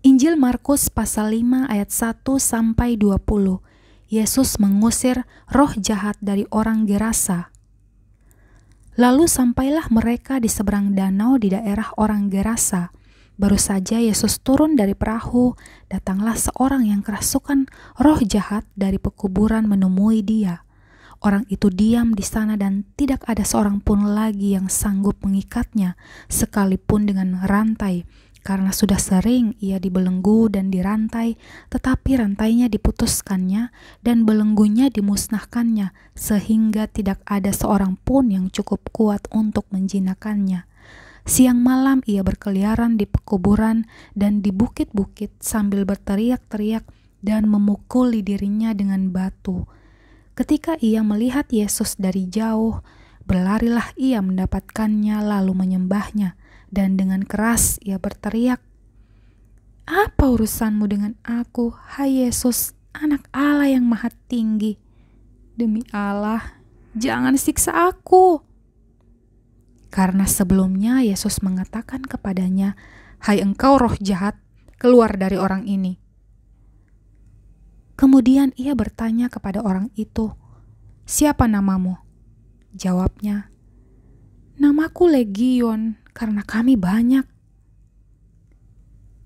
Injil Markus pasal 5 ayat 1 sampai 20. Yesus mengusir roh jahat dari orang Gerasa. Lalu sampailah mereka di seberang danau di daerah orang Gerasa. Baru saja Yesus turun dari perahu, datanglah seorang yang kerasukan roh jahat dari pekuburan menemui dia. Orang itu diam di sana dan tidak ada seorang pun lagi yang sanggup mengikatnya, sekalipun dengan rantai, karena sudah sering ia dibelenggu dan dirantai, tetapi rantainya diputuskannya dan belenggunya dimusnahkannya, sehingga tidak ada seorang pun yang cukup kuat untuk menjinakkannya. Siang malam ia berkeliaran di pekuburan dan di bukit-bukit sambil berteriak-teriak dan memukuli dirinya dengan batu. Ketika ia melihat Yesus dari jauh, berlarilah ia mendapatkannya lalu menyembahnya, dan dengan keras ia berteriak, "Apa urusanmu dengan aku, hai Yesus, Anak Allah yang Maha Tinggi? Demi Allah, jangan siksa aku." Karena sebelumnya Yesus mengatakan kepadanya, "Hai engkau roh jahat, keluar dari orang ini." Kemudian ia bertanya kepada orang itu, "Siapa namamu?" Jawabnya, "Namaku Legion, karena kami banyak."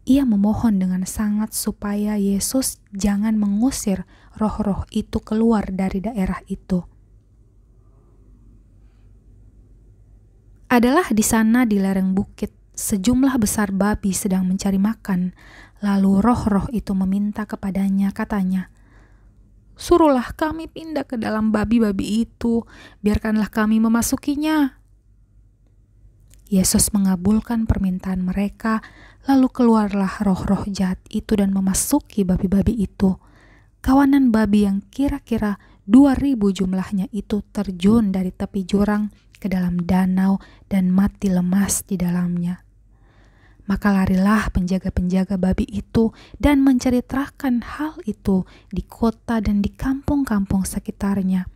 Ia memohon dengan sangat supaya Yesus jangan mengusir roh-roh itu keluar dari daerah itu. Adalah di sana di lereng bukit, sejumlah besar babi sedang mencari makan. Lalu roh-roh itu meminta kepadanya, katanya, "Suruhlah kami pindah ke dalam babi-babi itu, biarkanlah kami memasukinya." Yesus mengabulkan permintaan mereka, lalu keluarlah roh-roh jahat itu dan memasuki babi-babi itu. Kawanan babi yang kira-kira 2.000 jumlahnya itu terjun dari tepi jurang ke dalam danau dan mati lemas di dalamnya. Maka larilah penjaga-penjaga babi itu dan menceritakan hal itu di kota dan di kampung-kampung sekitarnya.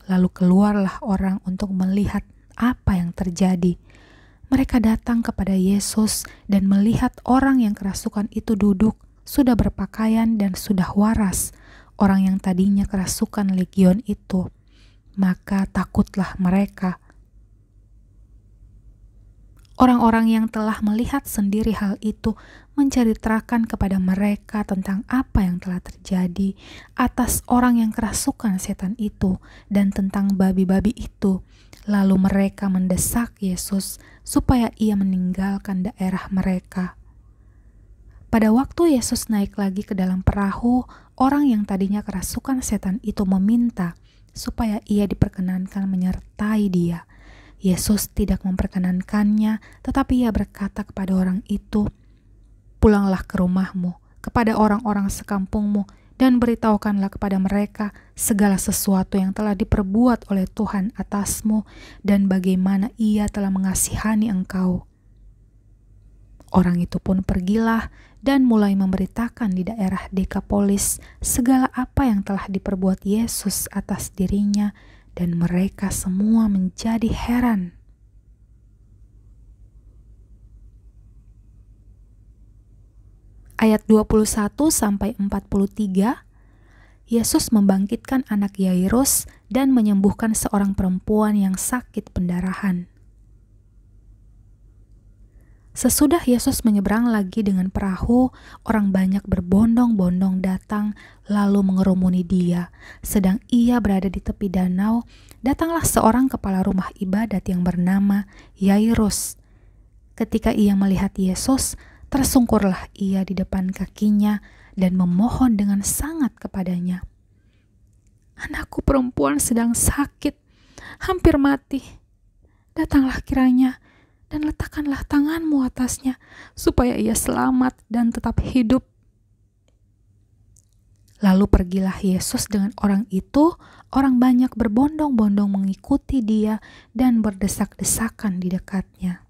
Lalu keluarlah orang untuk melihat apa yang terjadi. Mereka datang kepada Yesus dan melihat orang yang kerasukan itu duduk, sudah berpakaian dan sudah waras, orang yang tadinya kerasukan legion itu. Maka takutlah mereka. Orang-orang yang telah melihat sendiri hal itu menceritakan kepada mereka tentang apa yang telah terjadi atas orang yang kerasukan setan itu dan tentang babi-babi itu. Lalu mereka mendesak Yesus supaya ia meninggalkan daerah mereka. Pada waktu Yesus naik lagi ke dalam perahu, orang yang tadinya kerasukan setan itu meminta supaya ia diperkenankan menyertai dia. Yesus tidak memperkenankannya, tetapi ia berkata kepada orang itu, "Pulanglah ke rumahmu, kepada orang-orang sekampungmu, dan beritahukanlah kepada mereka segala sesuatu yang telah diperbuat oleh Tuhan atasmu, dan bagaimana ia telah mengasihani engkau." Orang itu pun pergilah dan mulai memberitakan di daerah Dekapolis segala apa yang telah diperbuat Yesus atas dirinya, dan mereka semua menjadi heran. Ayat 21 sampai 43, Yesus membangkitkan anak Yairus dan menyembuhkan seorang perempuan yang sakit pendarahan. Sesudah Yesus menyeberang lagi dengan perahu, orang banyak berbondong-bondong datang lalu mengerumuni dia. Sedang ia berada di tepi danau, datanglah seorang kepala rumah ibadat yang bernama Yairus. Ketika ia melihat Yesus, tersungkurlah ia di depan kakinya dan memohon dengan sangat kepadanya, "Anakku perempuan sedang sakit, hampir mati. Datanglah kiranya dan letakkanlah tanganmu atasnya, supaya ia selamat dan tetap hidup." Lalu pergilah Yesus dengan orang itu, orang banyak berbondong-bondong mengikuti dia dan berdesak-desakan di dekatnya.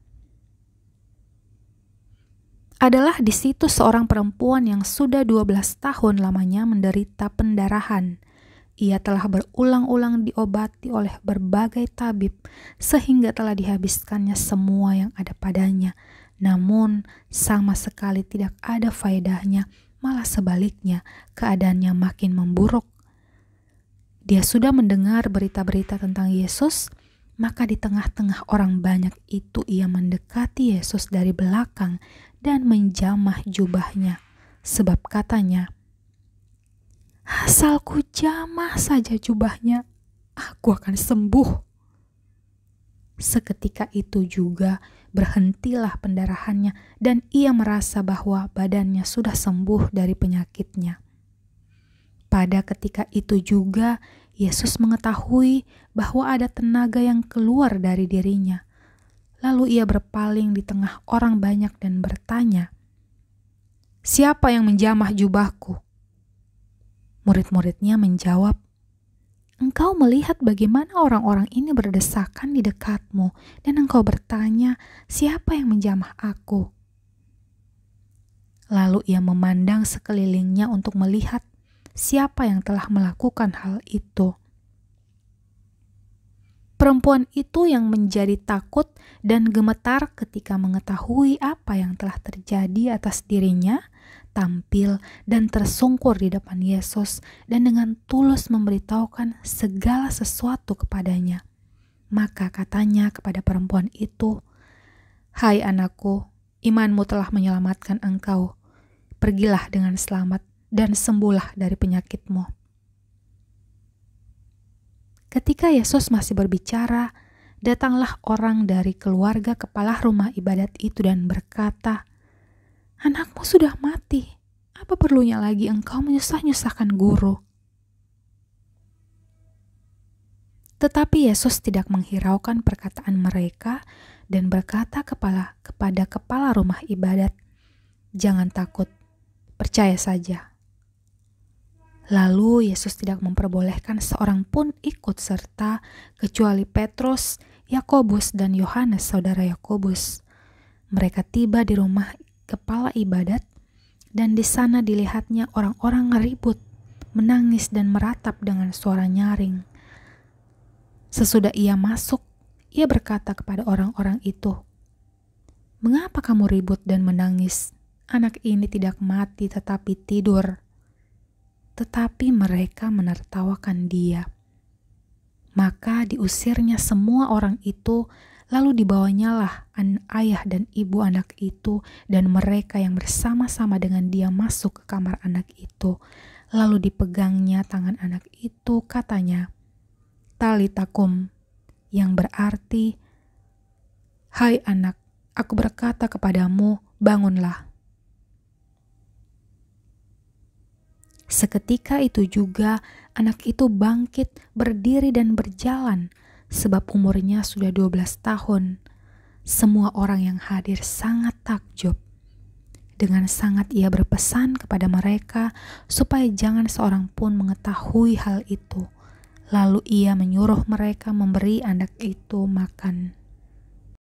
Adalah di situ seorang perempuan yang sudah 12 tahun lamanya menderita pendarahan. Ia telah berulang-ulang diobati oleh berbagai tabib, sehingga telah dihabiskannya semua yang ada padanya, Namun sama sekali tidak ada faedahnya, malah sebaliknya keadaannya makin memburuk. Dia sudah mendengar berita-berita tentang Yesus, maka di tengah-tengah orang banyak itu ia mendekati Yesus dari belakang dan menjamah jubahnya. Sebab katanya, "Asal ku jamah saja jubahnya, aku akan sembuh." Seketika itu juga berhentilah pendarahannya dan ia merasa bahwa badannya sudah sembuh dari penyakitnya. Pada ketika itu juga Yesus mengetahui bahwa ada tenaga yang keluar dari dirinya. Lalu ia berpaling di tengah orang banyak dan bertanya, "Siapa yang menjamah jubahku?" Murid-muridnya menjawab, "Engkau melihat bagaimana orang-orang ini berdesakan di dekatmu, dan engkau bertanya, siapa yang menjamah aku?" Lalu ia memandang sekelilingnya untuk melihat siapa yang telah melakukan hal itu. Perempuan itu yang menjadi takut dan gemetar ketika mengetahui apa yang telah terjadi atas dirinya, tampil dan tersungkur di depan Yesus dan dengan tulus memberitahukan segala sesuatu kepadanya. Maka katanya kepada perempuan itu, "Hai anakku, imanmu telah menyelamatkan engkau. Pergilah dengan selamat dan sembuhlah dari penyakitmu." Ketika Yesus masih berbicara, datanglah orang dari keluarga kepala rumah ibadat itu dan berkata, "Anakmu sudah mati. Apa perlunya lagi engkau menyusah-nyusahkan guru?" Tetapi Yesus tidak menghiraukan perkataan mereka dan berkata kepada kepala rumah ibadat, "Jangan takut, percaya saja." Lalu Yesus tidak memperbolehkan seorang pun ikut serta kecuali Petrus, Yakobus, dan Yohanes saudara Yakobus. Mereka tiba di rumah kepala ibadat dan di sana dilihatnya orang-orang ngeribut, menangis dan meratap dengan suara nyaring. Sesudah ia masuk, ia berkata kepada orang-orang itu, "Mengapa kamu ribut dan menangis? Anak ini tidak mati tetapi tidur." Tetapi mereka menertawakan dia. Maka diusirnya semua orang itu, lalu dibawanyalah ayah dan ibu anak itu dan mereka yang bersama-sama dengan dia masuk ke kamar anak itu. Lalu dipegangnya tangan anak itu, katanya, "Talita kum," yang berarti, "Hai anak, aku berkata kepadamu, bangunlah." Seketika itu juga anak itu bangkit, berdiri dan berjalan, sebab umurnya sudah 12 tahun. Semua orang yang hadir sangat takjub. Dengan sangat ia berpesan kepada mereka supaya jangan seorang pun mengetahui hal itu. Lalu ia menyuruh mereka memberi anak itu makan.